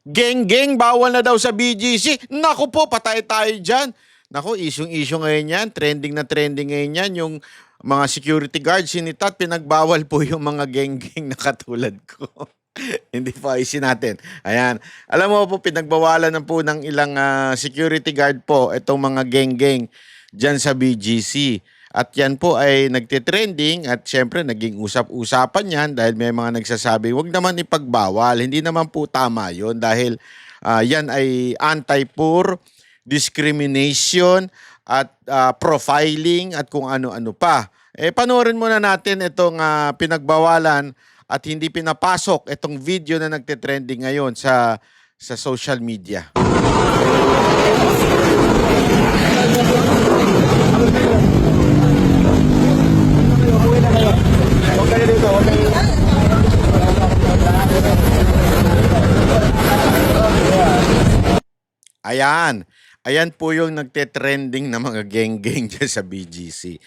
Geng-geng, bawal na daw sa BGC. Naku po, patay tayo dyan. Naku, isyong-isyo ngayon yan. Trending na trending ngayon yan. Yung mga security guards, sinitat, pinagbawal po yung mga geng-geng na katulad ko. Hindi po ayusin natin. Ayan. Alam mo po, pinagbawalan na po ng ilang security guard po itong mga geng-geng dyan sa BGC. At yan po ay nagtitrending at syempre naging usap-usapan yan dahil may mga nagsasabi, wag naman ipagbawal. Hindi naman po tama yon dahil yan ay anti-poor, discrimination at profiling at kung ano-ano pa. Panoorin muna natin itong pinagbawalan at hindi pinapasok itong video na nagtitrending ngayon sa social media. Ayan. Ayan po yung nagte-trending na mga geng-geng dyan sa BGC.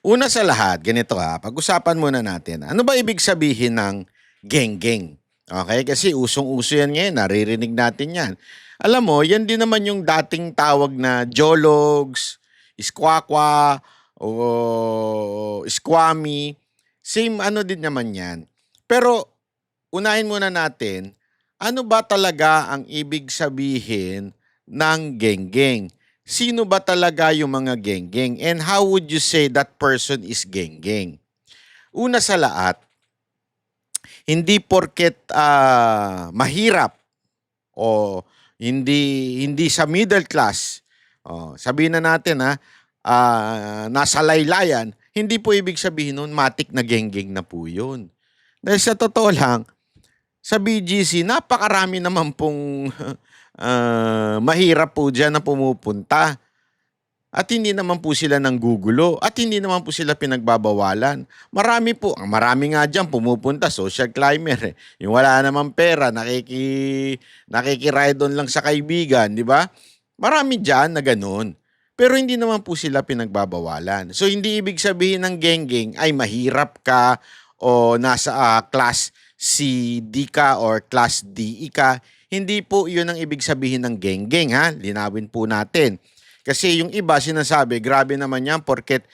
Una sa lahat, ganito pag-usapan muna natin. Ano ba ibig sabihin ng geng-geng? Okay? Kasi usong-uso yan ngayon, naririnig natin yan. Alam mo, yan din naman yung dating tawag na jologs, iskwakwa, o squammy. Same ano din naman yan. Pero, unahin muna natin, ano ba talaga ang ibig sabihin ng geng-geng? Sino ba talaga yung mga geng-geng? And how would you say that person is geng-geng? Una sa lahat, hindi porket mahirap o hindi sa middle class, sabihin na natin nasa laylayan, hindi po ibig sabihin nun matik na geng-geng na po yun. Dahil sa totoo lang, sa BGC, napakarami naman pong mahirap po dyan na pumupunta. At hindi naman po sila nanggugulo. At hindi naman po sila pinagbabawalan. Marami nga dyan pumupunta, social climber. Yung wala namang pera, nakikiride on lang sa kaibigan, di ba? Marami dyan na ganun. Pero hindi naman po sila pinagbabawalan. So hindi ibig sabihin ng geng-geng ay mahirap ka o nasa class C, D ka or class D ka. Hindi po yun ang ibig sabihin ng geng-geng Linawin po natin. Kasi yung iba sinasabi, grabe naman yan porket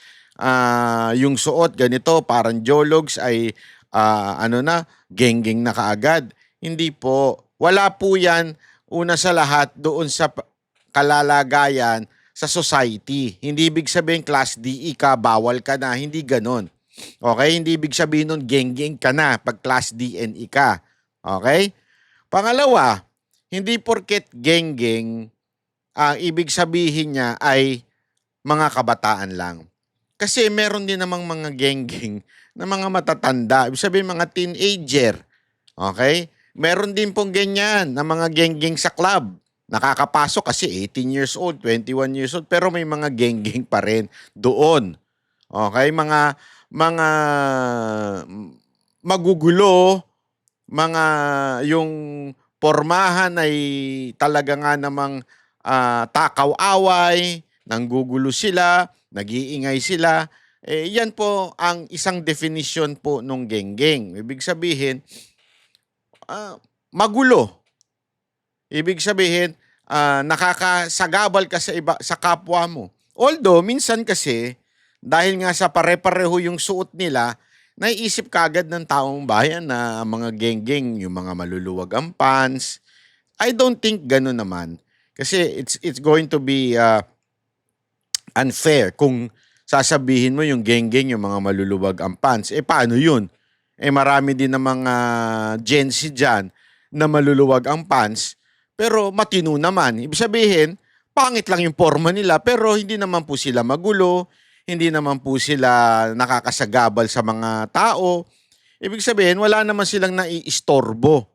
yung suot ganito, parang jologs ay geng-geng na kaagad. Hindi po. Wala po yan una sa lahat doon sa kalalagayan sa society. Hindi ibig sabihin class D ka, bawal ka na. Hindi ganon. Okay? Hindi ibig sabihin nun geng-geng ka na pag class D and E ka. Okay? Pangalawa, hindi porket geng-geng, ang ibig sabihin niya ay mga kabataan lang. Kasi meron din namang mga geng-geng na mga matatanda. Ibig sabihin mga teenager. Okay? Meron din pong ganyan na mga geng-geng sa club. Nakakapasok kasi 18 years old, 21 years old, pero may mga geng-geng pa rin doon. Okay? Mga magugulo, mga yung pormahan ay talaga nga namang takaw-away, nanggugulo sila, nag-iingay sila. Yan po ang isang definition po nung geng-geng. Ibig sabihin, magulo. Ibig sabihin, nakakasagabal ka sa kapwa mo. Although, minsan kasi, dahil nga sa pare-pareho yung suot nila, naiisip kagad ng taong bayan na mga geng-geng, yung mga maluluwag ang pants. I don't think gano'n naman. Kasi it's going to be unfair kung sasabihin mo yung geng-geng, yung mga maluluwag ang pants. Paano yun? Marami din ng mga Gen Z dyan na maluluwag ang pants, pero matino naman. Ibig sabihin, pangit lang yung forma nila, pero hindi naman po sila magulo, hindi naman po sila nakakasagabal sa mga tao. Ibig sabihin, wala naman silang naiistorbo.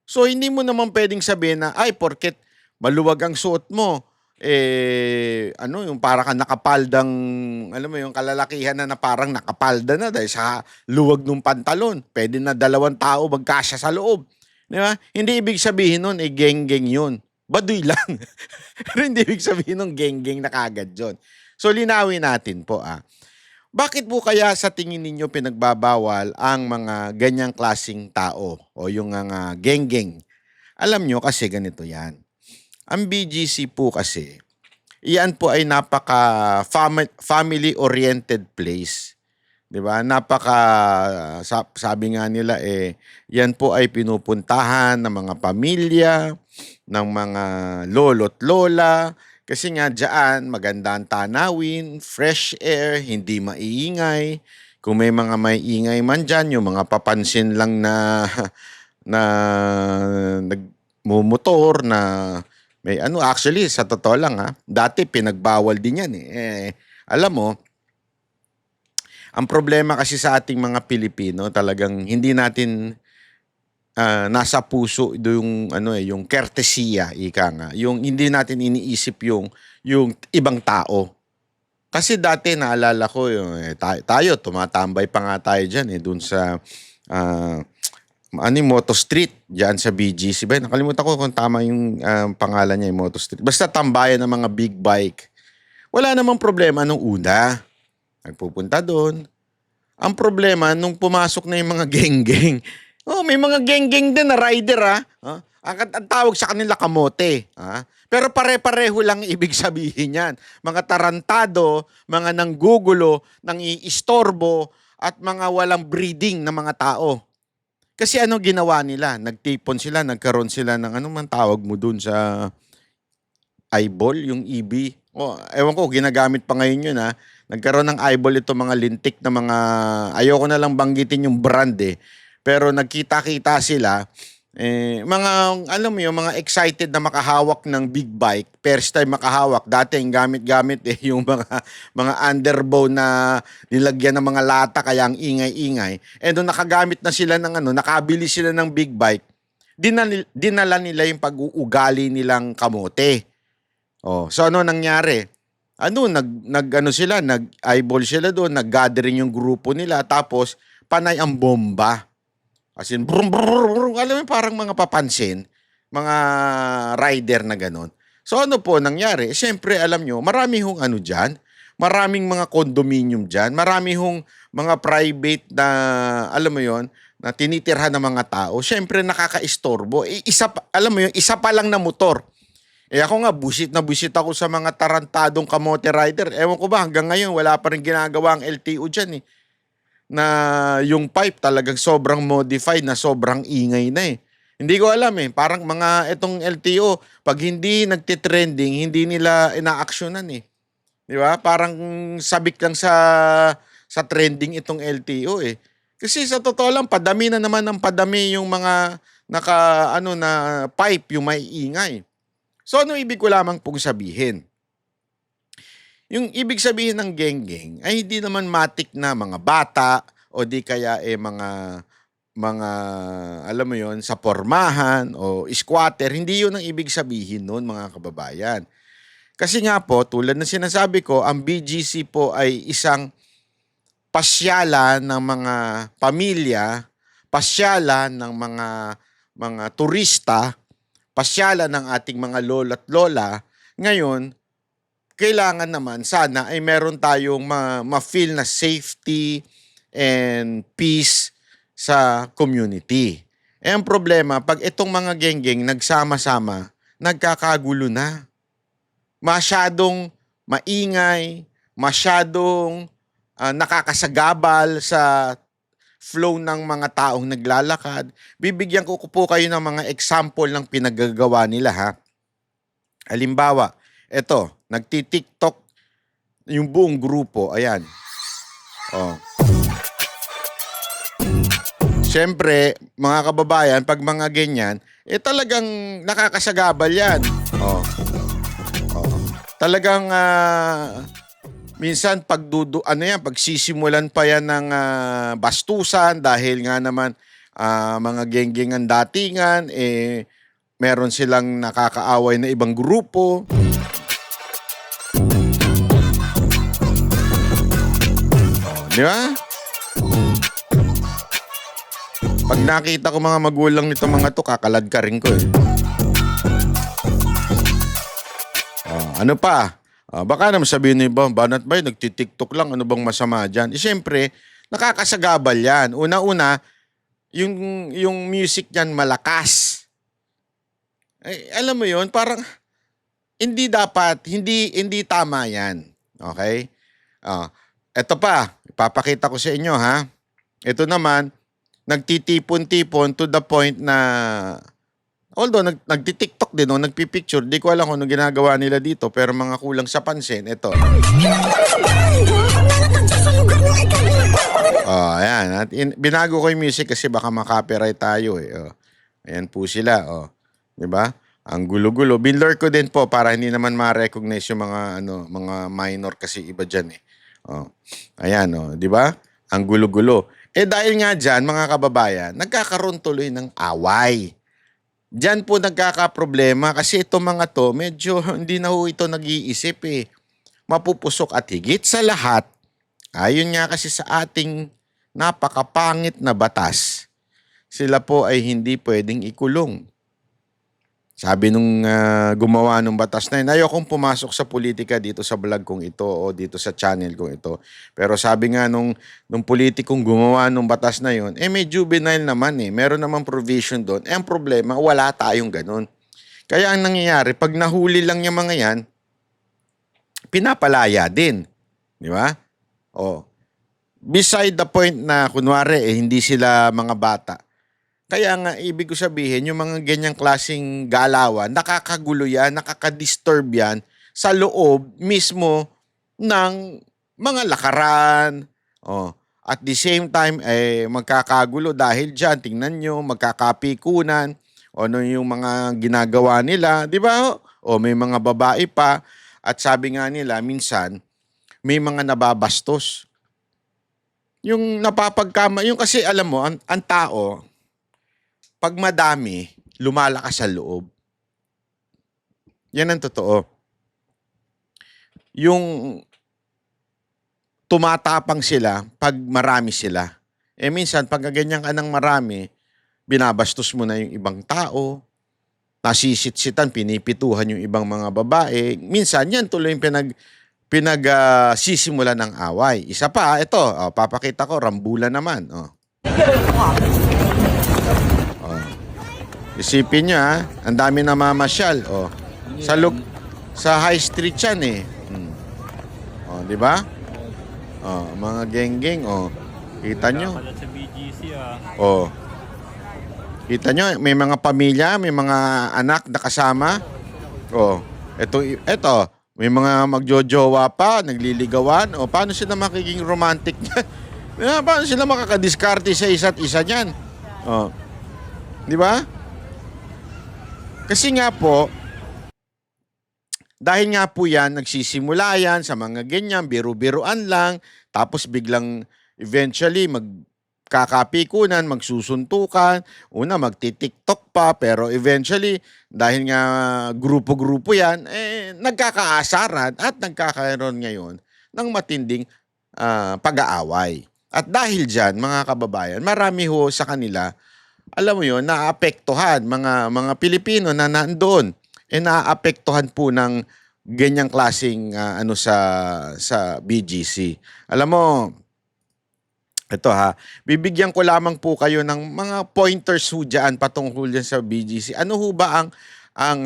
So, hindi mo naman pwedeng sabihin na, ay, porket maluwag ang suot mo, yung para ka nakapaldang, alam mo yung kalalakihan na parang nakapalda na dahil sa luwag ng pantalon. Pwede na 2 tao magkasya sa loob. Di ba? Hindi ibig sabihin nun, geng-geng yun. Baduy lang. Pero hindi ibig sabihin nun, geng-geng na kagad yun. So, linawin natin po Bakit po kaya sa tingin ninyo pinagbabawal ang mga ganyang klasing tao o yung geng-geng? Alam nyo kasi ganito yan. Ang BGC po kasi, iyan po ay napaka family-oriented place. 'Di ba? Sabi nga nila yan po ay pinupuntahan ng mga pamilya, ng mga lolo't lola kasi nga diyan maganda ang tanawin, fresh air, hindi maiingay. Kung may mga maiingay man diyan, yung mga papansin lang na na nagmumotor na may ano, actually sa totoo lang dati pinagbawal din yan alam mo, ang problema kasi sa ating mga Pilipino, talagang hindi natin nasa puso yung ano yung courtesya, ika nga. Yung hindi natin iniisip yung ibang tao. Kasi dati naalala ko yung tayo tumatambay pa nga tayo diyan doon sa Moto Street diyan sa BGC ba? Nakalimutan ko kung tama yung pangalan niya, yung Moto Street. Basta tambayan ng mga big bike. Wala namang problema nung una. Nagpupunta doon. Ang problema, nung pumasok na yung mga geng-geng, may mga geng-geng din na rider ang tawag sa kanila kamote. Pero pare-pareho lang ibig sabihin yan. Mga tarantado, mga nanggugulo, nang-iistorbo, at mga walang breeding na mga tao. Kasi ano ginawa nila? Nagtipon sila, nagkaroon sila ng ano man tawag mo dun sa eyeball, yung EB. Ewan ko, ginagamit pa ngayon yun Nagkaroon ng eyeball ito mga lintik na mga, ayoko na lang banggitin yung brand Pero nagkita-kita sila, mga, alam mo yung mga excited na makahawak ng big bike, first time makahawak. Dati yung gamit-gamit yung mga underbow na nilagyan ng mga lata kaya ang ingay-ingay. Doon nakagamit na sila ng nakabili sila ng big bike, dinala nila yung pag-uugali nilang kamote. So ano nangyari? Nag-eyeball sila doon, nag-gathering yung grupo nila, tapos panay ang bomba. As in, brum, brum, brum, alam mo parang mga papansin, mga rider na gano'n. So ano po nangyari? Siyempre, alam nyo, marami hong dyan, maraming mga condominium dyan, marami hong mga private na, alam mo yon na tinitirhan ng mga tao. Siyempre, nakaka-istorbo. Alam mo yun, isa pa lang na motor. Ako nga, busit ako sa mga tarantadong kamote rider. Ewan ko ba, hanggang ngayon, wala pa rin ginagawa ang LTO dyan Na yung pipe talagang sobrang modified na sobrang ingay na Hindi ko alam Parang mga itong LTO, pag hindi nagtitrending, hindi nila ina-actionan Di ba? Parang sabik lang sa trending itong LTO Kasi sa totoo lang, padami na naman ng padami yung mga na pipe, yung may ingay. So ano ibig ko lamang pong sabihin? Yung ibig sabihin ng geng-geng ay hindi naman matik na mga bata o di kaya mga alam mo yon sa pormahan o squatter. Hindi yun ang ibig sabihin noon mga kababayan. Kasi nga po, tulad ng sinasabi ko, ang BGC po ay isang pasyalan ng mga pamilya, pasyalan ng mga turista, pasyalan ng ating mga lolo't lola. Ngayon, kailangan naman sana ay meron tayong ma-feel na safety and peace sa community. Ang problema, pag itong mga geng-geng nagsama-sama, nagkakagulo na. Masyadong maingay, masyadong nakakasagabal sa flow ng mga taong naglalakad. Bibigyan ko po kayo ng mga example ng pinagagawa nila Halimbawa, eto, nagti-TikTok yung buong grupo. Ayan. Siyempre, mga kababayan, pag mga ganyan, talagang nakakasagabal yan. Talagang minsan pagsisimulan pa yan ng bastusan dahil nga naman mga geng-geng ang datingan, meron silang nakakaaway na ibang grupo. Di ba? Pag nakita ko mga magulang nito mga to, kakalad ka rin ko Ano pa? Baka naman sabihin ni Banat Bay, nagtitiktok lang, ano bang masama dyan? Siyempre, nakakasagabal yan. Una-una, yung music niyan malakas. Alam mo yon, parang hindi dapat, hindi tama yan. Okay? Oh, eto pa, ipapakita ko sa inyo ha. Ito naman, nagtitipon-tipon to the point na although nagti-TikTok din, no, nagpi-picture, di ko alam kung ano ginagawa nila dito, pero mga kulang sa pansin, ito. Oh, ayan. At binago ko yung music kasi baka makopyright tayo eh. Oh. Ayan po sila, oh. 'Di ba? Ang gulo-gulo. Binlur ko din po para hindi naman ma-recognize yung mga mga minor kasi iba diyan eh. Oh. Ayan, oh, 'di ba? Ang gulo-gulo. Dahil nga diyan, mga kababayan, nagkakaroon tuloy ng away. Diyan po nagkakaproblema kasi itong mga to, medyo hindi na ho ito nag-iisip eh. Mapupusok at higit sa lahat, ayon nga kasi sa ating napakapangit na batas, sila po ay hindi pwedeng ikulong. Sabi nung gumawa ng batas na yun, ayokong pumasok sa politika dito sa vlog kong ito o dito sa channel kong ito. Pero sabi nga nung politikong gumawa ng batas na yun, may juvenile naman eh. Meron namang provision doon. Ang problema, wala tayong ganun. Kaya ang nangyayari, pag nahuli lang yung mga yan, pinapalaya din. Di ba? O, beside the point na kunwari hindi sila mga bata. Kaya nga, ibig ko sabihin, yung mga ganyang klaseng galawan, nakakagulo yan, nakakadisturb yan sa loob mismo ng mga lakaran. Oh. At the same time, magkakagulo dahil dyan, tingnan nyo, magkakapikunan, o ano yung mga ginagawa nila, di ba? O may mga babae pa, at sabi nga nila, minsan, may mga nababastos. Yung napapagkama, yung kasi alam mo, ang tao, pag madami, lumalakas sa loob. Yan ang totoo. Yung tumatapang sila pag marami sila. Minsan, pag ganyan ka ng marami, binabastos mo na yung ibang tao, nasisitsitan, pinipituhan yung ibang mga babae. Minsan, yan tuloy yung sisimula ng away. Isa pa, ito, papakita ko, rambulan naman. Oh. Isipin nyo ha, ang dami na mamasyal. Oh. Sa high street yan eh. Oh, di ba? Oh, mga geng-geng, oh. Kita nyo? Sa BGC Oh. Kita nyo, may mga pamilya, may mga anak na kasama. Oh. Ito, may mga magjojowa pa, nagliligawan. O, paano sila makiging romantic niyan? Paano sila makakadiskarte sa isa't isa niyan? Oh. Di ba? Kasi nga po, dahil nga po yan, nagsisimula yan sa mga ganyan, biru-biruan lang, tapos biglang eventually magkakapikunan, magsusuntukan, una magti-TikTok pa, pero eventually, dahil nga grupo-grupo yan, nagkakaasaran at nagkakaroon ngayon ng matinding pag-aaway. At dahil dyan, mga kababayan, marami ho sa kanila, alam mo yun, naapektuhan mga Pilipino na nandoon. Naapektuhan po ng ganyang klaseng sa BGC. Alam mo, ito ha, bibigyan ko lamang po kayo ng mga pointers ho dyan patungkol dyan sa BGC. Ano ho ba ang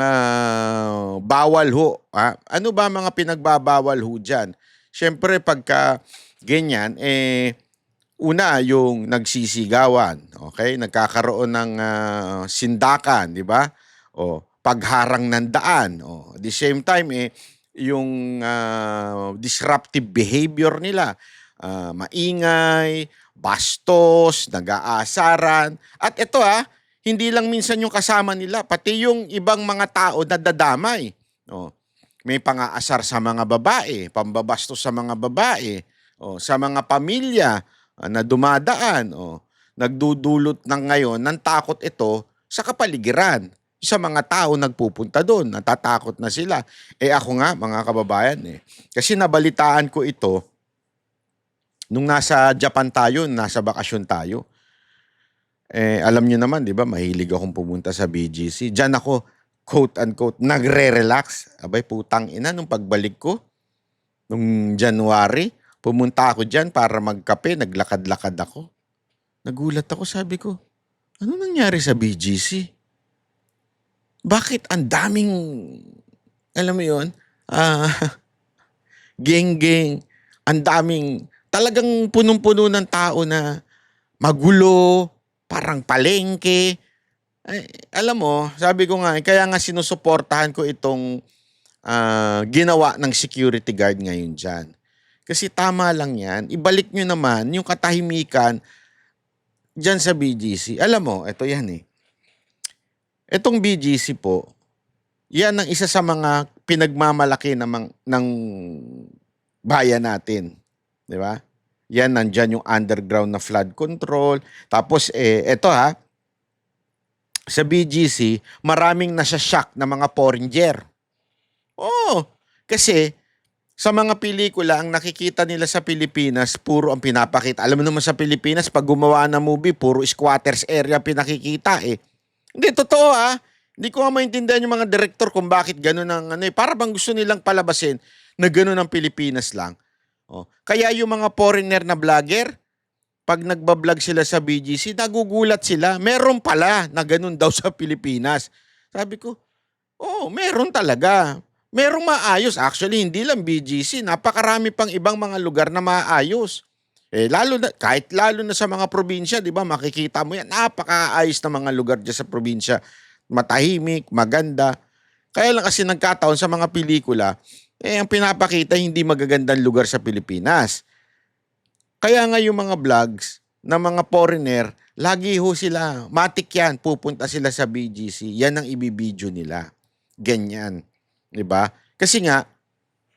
bawal ho? Ha? Ano ba mga pinagbabawal ho dyan? Siyempre pagka ganyan, una, yung nagsisigawan, okay? Nagkakaroon ng sindakan, di ba? O, pagharang ng daan. O, at the same time, yung disruptive behavior nila, maingay, bastos, nag-aasaran. At ito hindi lang minsan yung kasama nila, pati yung ibang mga tao na dadamay. O, may pang-aasar sa mga babae, pambabastos sa mga babae, o, sa mga pamilya, na dumadaan, nagdudulot ng ngayon ng takot ito sa kapaligiran. Sa mga tao nagpupunta doon, natatakot na sila. Ako nga, mga kababayan, kasi nabalitaan ko ito nung nasa Japan tayo, nasa bakasyon tayo. Alam niyo naman, di ba, mahilig akong pumunta sa BGC. Diyan ako, quote-unquote, nagre-relax. Abay, putang ina, nung pagbalik ko, nung January, pumunta ako dyan para magkape, naglakad-lakad ako. Nagulat ako, sabi ko, ano nangyari sa BGC? bakit ang daming, alam mo yun, ah, geng-geng, ang daming, talagang punong-puno ng tao na magulo, parang palengke. Ay, alam mo, sabi ko nga, kaya nga sinusuportahan ko itong ginawa ng security guard ngayon dyan. Kasi tama lang yan. Ibalik nyo naman yung katahimikan dyan sa BGC. Alam mo, ito yan eh. Itong BGC po, yan ang isa sa mga pinagmamalaki ng bayan natin. Di ba? Yan, nandyan yung underground na flood control. Tapos, eto ha, sa BGC, maraming nasa-shock na mga foreigner. Oo, kasi sa mga pelikula, ang nakikita nila sa Pilipinas, puro ang pinapakita. Alam mo naman sa Pilipinas, pag gumawa ng movie, puro squatters area pinakikita eh. Hindi, totoo ah. Hindi ko nga maintindihan yung mga director kung bakit gano'n ang ano eh. Para bang gusto nilang palabasin na gano'n ang Pilipinas lang. Oh. Kaya yung mga foreigner na vlogger, pag nagbablog sila sa BGC, nagugulat sila. Meron pala na gano'n daw sa Pilipinas. Sabi ko, oh, meron talaga. Merong maayos. Actually, hindi lang BGC. Napakarami pang ibang mga lugar na maayos. Kahit lalo na sa mga probinsya, di ba, makikita mo yan, napakaayos na mga lugar dyan sa probinsya. Matahimik, maganda. Kaya lang kasi nagkataon sa mga pelikula, ang pinapakita hindi magagandang lugar sa Pilipinas. Kaya nga yung mga vlogs ng mga foreigner, lagi ho sila, matik yan, pupunta sila sa BGC, yan ang ibibideo nila. Ganyan. Diba? Kasi nga,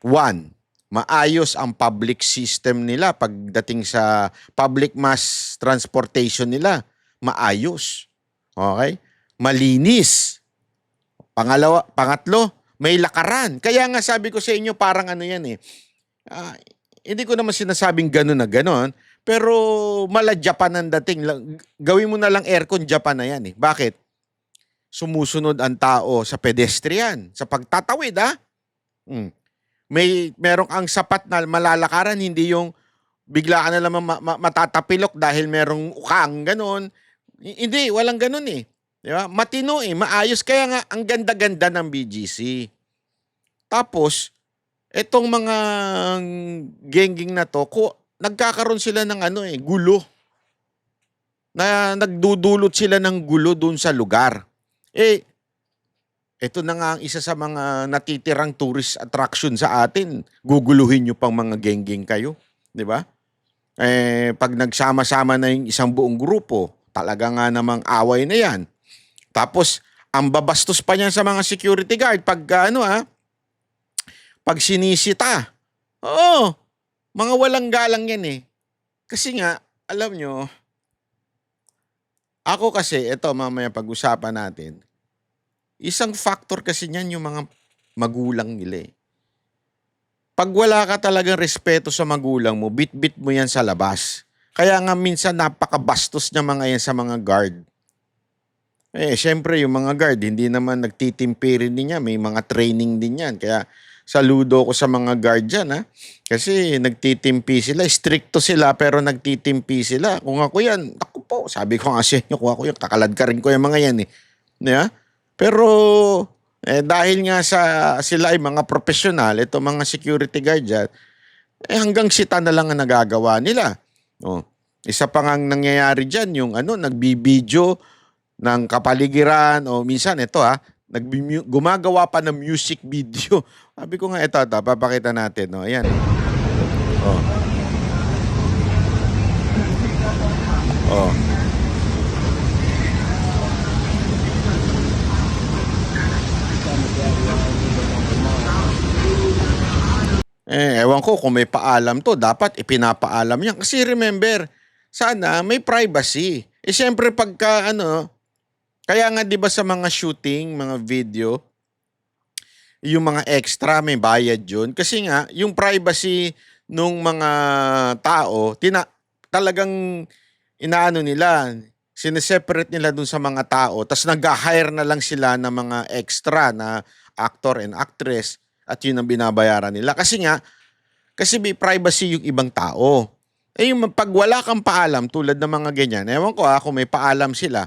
one, maayos ang public system nila pagdating sa public mass transportation nila. Maayos. Okay? Malinis. Pangatlo, may lakaran. Kaya nga sabi ko sa inyo, parang ano yan eh. Hindi ko naman sinasabing gano'n na gano'n, pero mala Japan ang dating. Gawin mo na lang aircon, Japan na yan eh. Bakit? Sumusunod ang tao sa pedestrian, sa pagtatawid ha. Merong ang sapat na malalakaran, hindi yung bigla ka na lang matatapilok dahil merong ukang gano'n. Hindi, walang gano'n eh. Di ba? Matino eh, maayos. Kaya nga, ang ganda-ganda ng BGC. Tapos, etong mga geng-geng na to, nagkakaroon sila ng gulo. Na nagdudulot sila ng gulo dun sa lugar. Ito na nga ang isa sa mga natitirang tourist attraction sa atin. Guguluhin nyo pang mga geng-geng kayo. Di ba? Pag nagsama-sama na yung isang buong grupo, talaga nga namang away na yan. Tapos, ang babastos pa niyan sa mga security guard pag pag sinisita. Oo, mga walang galang yan eh. Kasi nga, alam nyo, ako kasi, ito mamaya pag-usapan natin, isang factor kasi niyan yung mga magulang nila eh. Pag wala ka talagang respeto sa magulang mo, bit-bit mo yan sa labas. Kaya nga minsan napakabastos niya mga yan sa mga guard. Syempre yung mga guard, hindi naman nagtitimpirin din niya. May mga training din yan. Kaya saludo ko sa mga guard dyan, ha? Kasi nagtitimpi sila. Stricto sila, pero nagtitimpi sila. Kung ako yan, ako po, sabi ko nga sa inyo, kung ako yan, kakalad ka rin ko yung mga yan, eh. Yeah? Pero, dahil nga sila ay mga profesional, ito mga security guard dyan, hanggang sita na lang ang nagagawa nila. Isa pa nga nangyayari dyan, yung nagbibideo ng kapaligiran o minsan ito gumagawa pa ng music video. Sabi ko nga ito papakita natin. Ayan. Ewan ko kung may paalam to. Dapat ipinapaalam yan. Kasi remember, sana may privacy. Siyempre pagka kaya nga 'di ba sa mga shooting, mga video, yung mga extra may bayad 'yun kasi nga yung privacy nung mga tao talagang inaano nila, sineseparate nila dun sa mga tao tapos nag-hire na lang sila ng mga extra na actor and actress at yun ang binabayaran nila kasi may privacy yung ibang tao. Yung pag wala kang paalam tulad ng mga ganyan, ewan ko kung may paalam sila,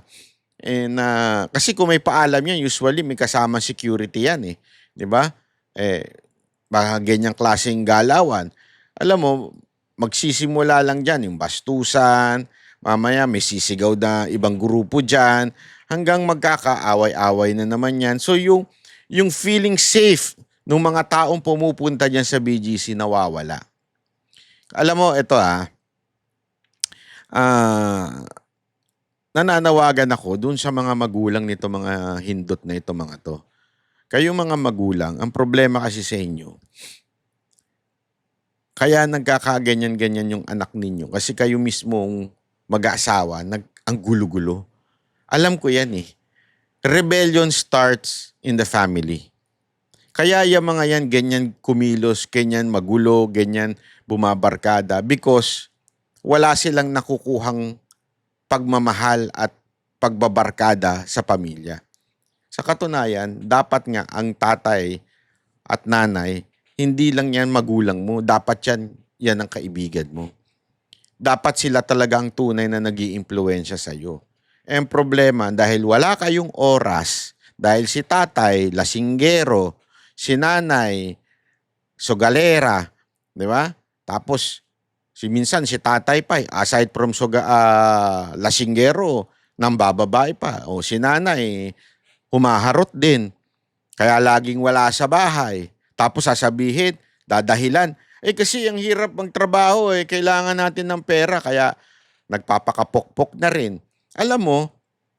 Kasi kung may paalam yan, usually may kasama security yan eh. 'Di ba? Eh, baka ganyang klaseng galawan. Alam mo, magsisimula lang dyan yung bastusan, mamaya may sisigaw na ibang grupo dyan, hanggang magkakaaway-away na naman yan. So yung feeling safe ng mga taong pumupunta dyan sa BGC nawawala. Alam mo, ito ah, nananawagan ako dun sa mga magulang nito, mga hindot na ito, mga to. Kayong mga magulang, ang problema kasi sa inyo, kaya nagkakaganyan-ganyan yung anak ninyo kasi kayo mismong mag-aasawa, ang gulo-gulo. Alam ko yan eh. Rebellion starts in the family. Kaya yung mga yan, ganyan kumilos, ganyan magulo, ganyan bumabarkada because wala silang nakukuhang pagmamahal at pagbabarkada sa pamilya. Sa katunayan, dapat nga ang tatay at nanay, hindi lang yan magulang mo, dapat yan ang kaibigan mo. Dapat sila talaga ang tunay na nag-iimpluwensya sa'yo. Ang problema, dahil wala kayong oras, dahil si tatay, lasinggero, si nanay, sogalera, di ba? Tapos, minsan si tatay pa, aside from lasinggero, nang bababae pa. O si nanay, humaharot din. Kaya laging wala sa bahay. Tapos sasabihin, dadahilan, kasi ang hirap magtrabaho kailangan natin ng pera kaya nagpapakapokpok na rin. Alam mo,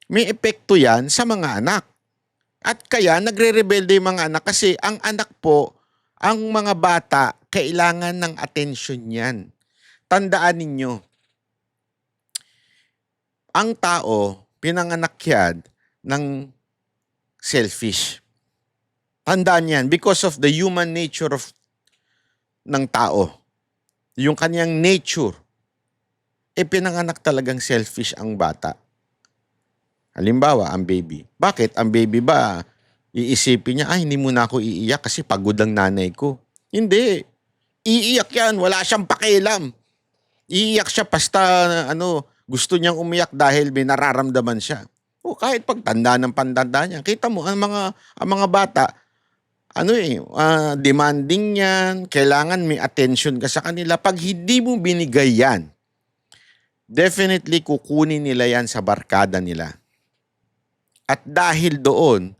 may epekto yan sa mga anak. At kaya nagre-rebelde yung mga anak kasi ang anak po, ang mga bata, kailangan ng atensyon yan. Tandaan ninyo, ang tao, pinanganak yan ng selfish. Tandaan yan, because of the human nature ng tao, yung kanyang nature, pinanganak talagang selfish ang bata. Halimbawa, ang baby. Bakit? Ang baby ba, iisipin niya, hindi muna ako iiyak kasi pagod ang nanay ko. Hindi. Iiyak yan, wala siyang pakialam. Iiyak siya basta gusto niyang umiyak dahil may nararamdaman siya. O kahit pagtanda ng pantanda niya, kita mo, ang mga bata, demanding yan, kailangan may attention ka sa kanila. Pag hindi mo binigay yan, definitely kukunin nila yan sa barkada nila. At dahil doon,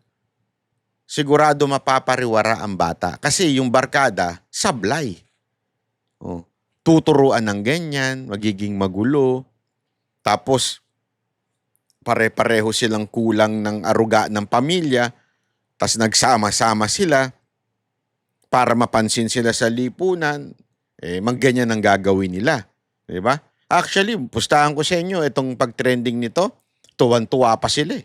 sigurado mapapariwara ang bata. Kasi yung barkada, sablay. Tuturuan ng ganyan, magiging magulo. Tapos, pare-pareho silang kulang ng aruga ng pamilya. Tas nagsama-sama sila para mapansin sila sa lipunan, magganyan ang gagawin nila. Diba? Actually, pustahan ko sa inyo, itong pag-trending nito, tuwang-tuwa pa sila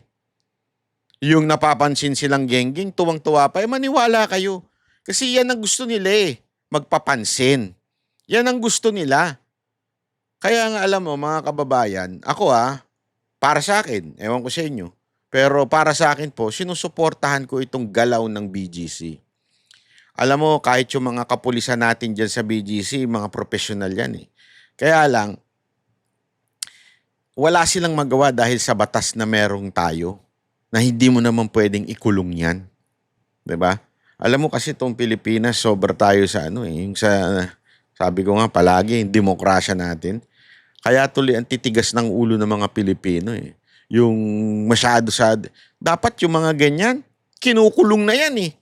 Yung napapansin silang gengging, tuwang-tuwa pa. Maniwala kayo. Kasi yan ang gusto nila magpapansin. Yan ang gusto nila. Kaya nga alam mo, mga kababayan, ako para sa akin, ewan ko sa inyo, pero para sa akin po, sinusuportahan ko itong galaw ng BGC. Alam mo, kahit yung mga kapulisan natin dyan sa BGC, mga professional yan Kaya lang, wala silang magawa dahil sa batas na merong tayo na hindi mo naman pwedeng ikulong yan. 'Di ba? Alam mo kasi itong Pilipinas, sobra tayo sa yung sabi ko nga palagi, yung demokrasya natin. Kaya tuloy ang titigas ng ulo ng mga Pilipino Yung masyado dapat yung mga ganyan, kinukulong na yan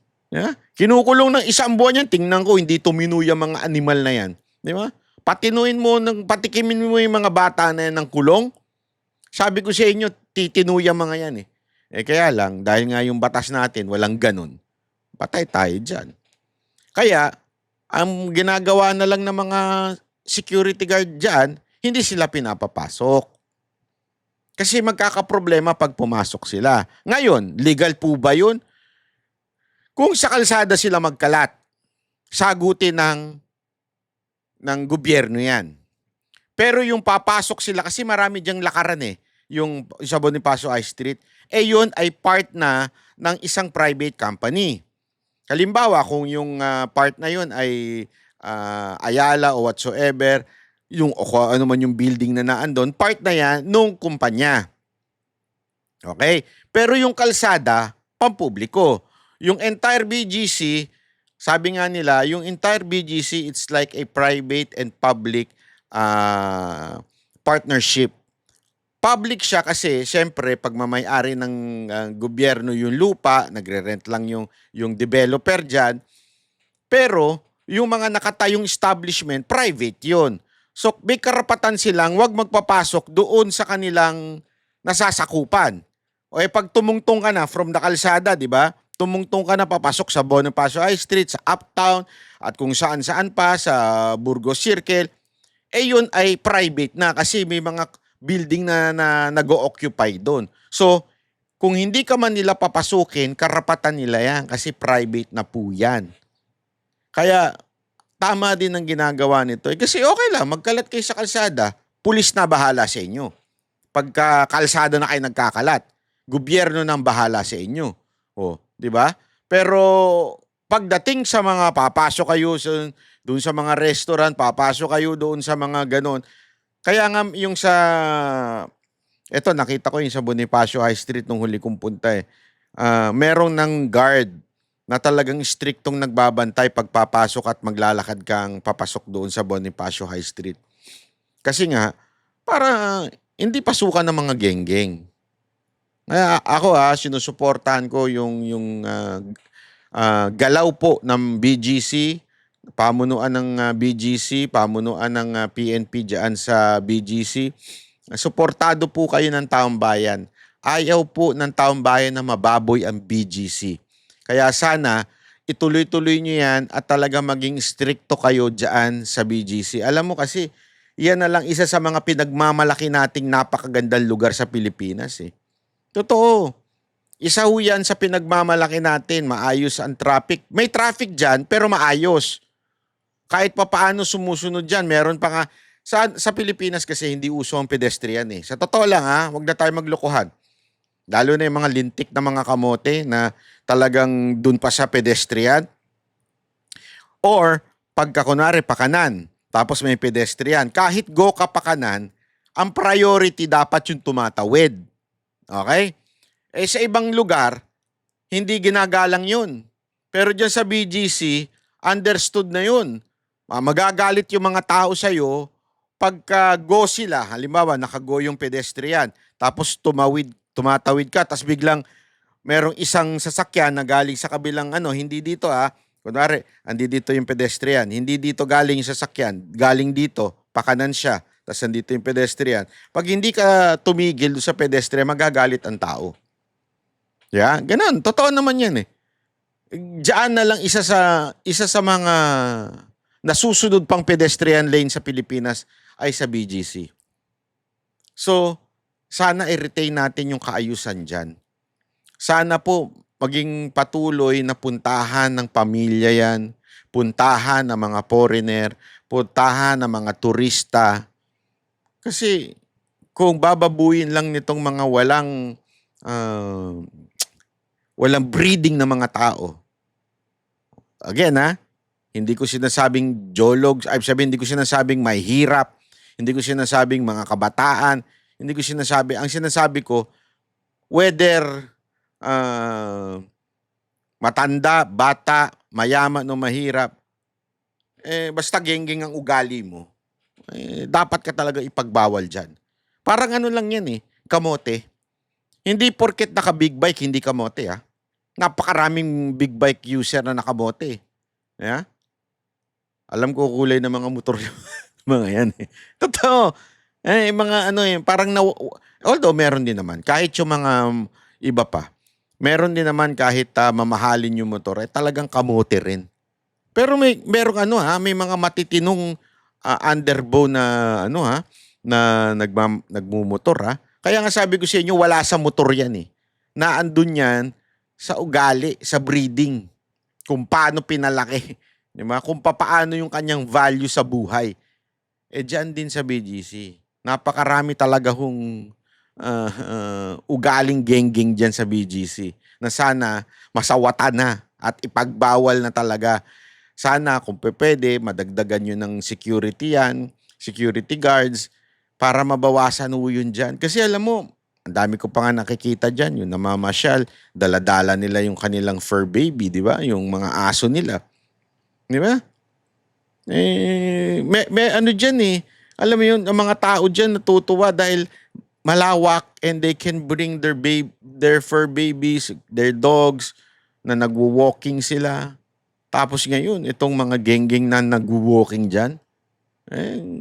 Kinukulong ng isang buwan yan, tingnan ko, hindi tuminuy ang mga animal na yan. Di ba? Patikimin mo yung mga bata na yan ng kulong. Sabi ko sa inyo, titinuy ang mga yan kaya lang, dahil nga yung batas natin, walang ganun. Patay tayo dyan. Kaya, ang ginagawa na lang ng mga security guard dyan, hindi sila pinapapasok. Kasi magkakaproblema pag pumasok sila. Ngayon, legal po ba yun? Kung sa kalsada sila magkalat, sagutin ng gobyerno yan. Pero yung papasok sila, kasi marami diyang lakaran yung sa Bonifacio High Street, yun ay part na ng isang private company. Halimbawa, kung yung part na yun ay Ayala o whatsoever, yung ano man yung building na naandun, part na yan nung kumpanya. Okay? Pero yung kalsada, pampubliko. Yung entire BGC, sabi nga nila, yung entire BGC, it's like a private and public partnership. Public siya kasi syempre pagmamay-ari ng gobyerno yung lupa, nagre-rent lang yung developer diyan. Pero yung mga nakatayong establishment, private 'yon. So may karapatan silang wag magpapasok doon sa kanilang nasasakupan. O pag tumungtong ka na from the kalsada, di ba? Tumungtong ka na papasok sa Bonifacio High Street, sa Uptown, at kung saan-saan pa, sa Burgos Circle, yun ay private na kasi may mga building na nag-o-occupy doon. So, kung hindi ka man nila papasukin, karapatan nila yan kasi private na po yan. Kaya, tama din ang ginagawa nito. Kasi okay lang, magkalat kayo sa kalsada, pulis na bahala sa inyo. Pagka kalsada na kayo nagkakalat, gobyerno nang bahala sa inyo. O, di ba? Pero pagdating sa mga papasok kayo doon sa mga restaurant, papasok kayo doon sa mga ganon. Kaya nga yung sa eto nakita ko yung sa Bonifacio High Street nung huli kong punta eh. Merong ng guard na talagang striktong nagbabantay pagpapasok at maglalakad kang papasok doon sa Bonifacio High Street. Kasi nga, para hindi pasukan ng mga geng-geng. Ako sinusuportahan ko yung galaw po ng BGC, pamunuan ng BGC, pamunuan ng PNP diyan sa BGC. Suportado po kayo ng taong bayan. Ayaw po ng taong bayan na mababoy ang BGC. Kaya sana ituloy-tuloy nyo yan at talaga maging stricto kayo diyan sa BGC. Alam mo kasi, yan na lang isa sa mga pinagmamalaki nating napakagandang lugar sa Pilipinas eh. Totoo. Isa ho yan sa pinagmamalaki natin. Maayos ang traffic. May traffic dyan, pero maayos. Kahit pa paano sumusunod dyan. Meron pa nga. Sa Pilipinas kasi hindi uso ang pedestrian eh. Sa totoo lang huwag na tayo maglokohan. Lalo na yung mga lintik na mga kamote na talagang dun pa sa pedestrian. Or, pagka kunwari pakanan, tapos may pedestrian, kahit go ka pakanan, ang priority dapat yung tumatawid. Okay? Sa ibang lugar, hindi ginagalang yun. Pero dyan sa BGC, understood na yun. Magagalit yung mga tao sa'yo pagka go sila. Halimbawa, nakago yung pedestrian. Tapos tumatawid ka. Tapos biglang merong isang sasakyan na galing sa kabilang hindi dito Kunwari, hindi dito yung pedestrian. Hindi dito galing yung sasakyan. Galing dito, pakanan siya. Tapos nandito yung pedestrian. Pag hindi ka tumigil sa pedestrian, magagalit ang tao. Yeah, ganun. Totoo naman yan eh. Diyan na lang isa sa mga nasusunod pang pedestrian lane sa Pilipinas ay sa BGC. So, sana i-retain natin yung kaayusan dyan. Sana po maging patuloy na puntahan ng pamilya yan, puntahan ng mga foreigner, puntahan ng mga turista. Kasi kung bababuin lang nitong mga walang breeding na mga tao. Again hindi ko sinasabing jologs, hindi ko sinasabing may hirap, hindi ko sinasabing mga kabataan, hindi ko ang sinasabi ko, whether matanda, bata, mayaman o mahirap, basta geng-geng ang ugali mo, dapat ka talaga ipagbawal dyan. Parang lang yan kamote. Hindi porket naka-big bike, hindi kamote Napakaraming big bike user na nakamote. Yeah? Alam ko kulay ng mga motor mga yan Totoo. Mga parang although meron din naman, kahit yung mga iba pa, meron din naman kahit mamahalin yung motor, talagang kamote rin. Pero merong may mga matitinong underbow na na nagmumotor Kaya nga sabi ko sa inyo, wala sa motor yan Naandun yan sa ugali, sa breeding. Kung paano pinalaki. Diba? Kung paano yung kanyang value sa buhay. Diyan din sa BGC. Napakarami talaga ugaling geng-geng dyan sa BGC. Na sana masawatan na at ipagbawal na talaga. Sana kung pwede, madagdagan yun ng security guards, para mabawasan yun dyan. Kasi alam mo, Ang dami ko pa nga nakikita diyan, yung namamasyal, dala-dala nila yung kanilang fur baby, 'di ba? Yung mga aso nila, 'di ba? May ano diyan eh. Alam mo yun, ang mga tao diyan natutuwa dahil malawak and they can bring their fur babies, their dogs na nagwo-walking sila. Tapos ngayon, itong mga genggeng na nagwo-walking diyan,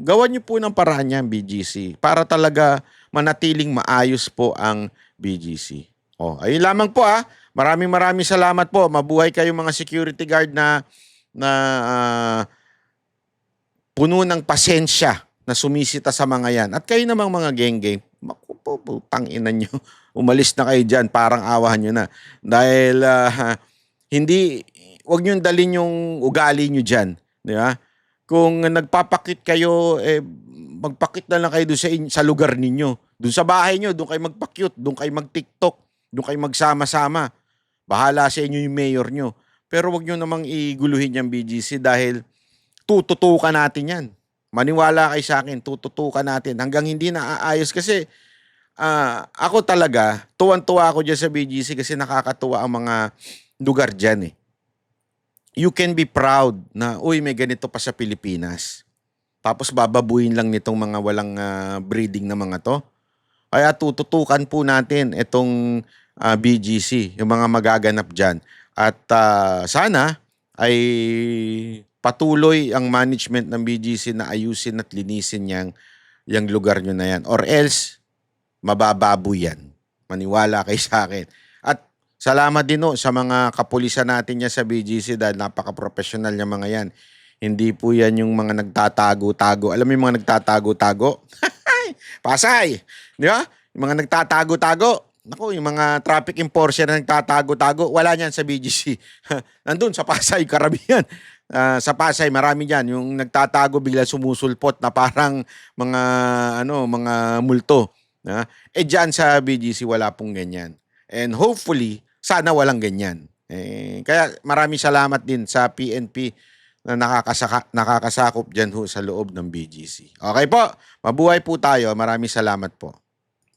gawan niyo po ng paraan yan, BGC, para talaga manatiling maayos po ang BGC. Oh, ayun lamang po ah. Maraming maraming salamat po. Mabuhay kayong mga security guard na puno ng pasensya na sumisita sa mga yan. At kayo namang mga geng-geng, maku po, putang ina nyo. Umalis na kayo dyan, parang awahan nyo na. Dahil hindi, wag nyo dalhin yung ugali nyo dyan. Di ba? Kung nagpapakit kayo, magpakit na lang kayo doon sa lugar ninyo. Doon sa bahay nyo, doon kayo magpakyut, doon kayo mag-TikTok, doon kayo magsama-sama. Bahala sa inyo yung mayor nyo. Pero wag nyo namang iguluhin yung BGC dahil tututukan natin yan. Maniwala kayo sa akin, tututukan natin hanggang hindi naaayos kasi ako talaga, tuwan-tuwa ako dyan sa BGC kasi nakakatuwa ang mga lugar dyan eh. You can be proud na, uy, may ganito pa sa Pilipinas. Tapos bababuin lang nitong mga walang breeding na mga to. Kaya tututukan po natin itong BGC, yung mga magaganap dyan. At sana ay patuloy ang management ng BGC na ayusin at linisin yung lugar nyo na yan. Or else, mabababoy yan. Maniwala kayo sa akin. At salamat din sa mga kapulisan natin niya sa BGC dahil napaka-professional niya mga yan. Hindi po yan yung mga nagtatago-tago. Alam mo yung mga nagtatago-tago? Pasay! Di ba? Yung mga nagtatago-tago. Naku, yung mga traffic enforcer na nagtatago-tago, wala niyan sa BGC. Nandun sa Pasay, karamihan. Sa Pasay, marami diyan yung nagtatago bigla sumusulpot na parang mga multo. Diyan sa BGC wala pong ganyan. And hopefully, sana walang ganyan. Kaya maraming salamat din sa PNP na nakakasakop diyan sa loob ng BGC. Okay po, mabuhay po tayo. Maraming salamat po.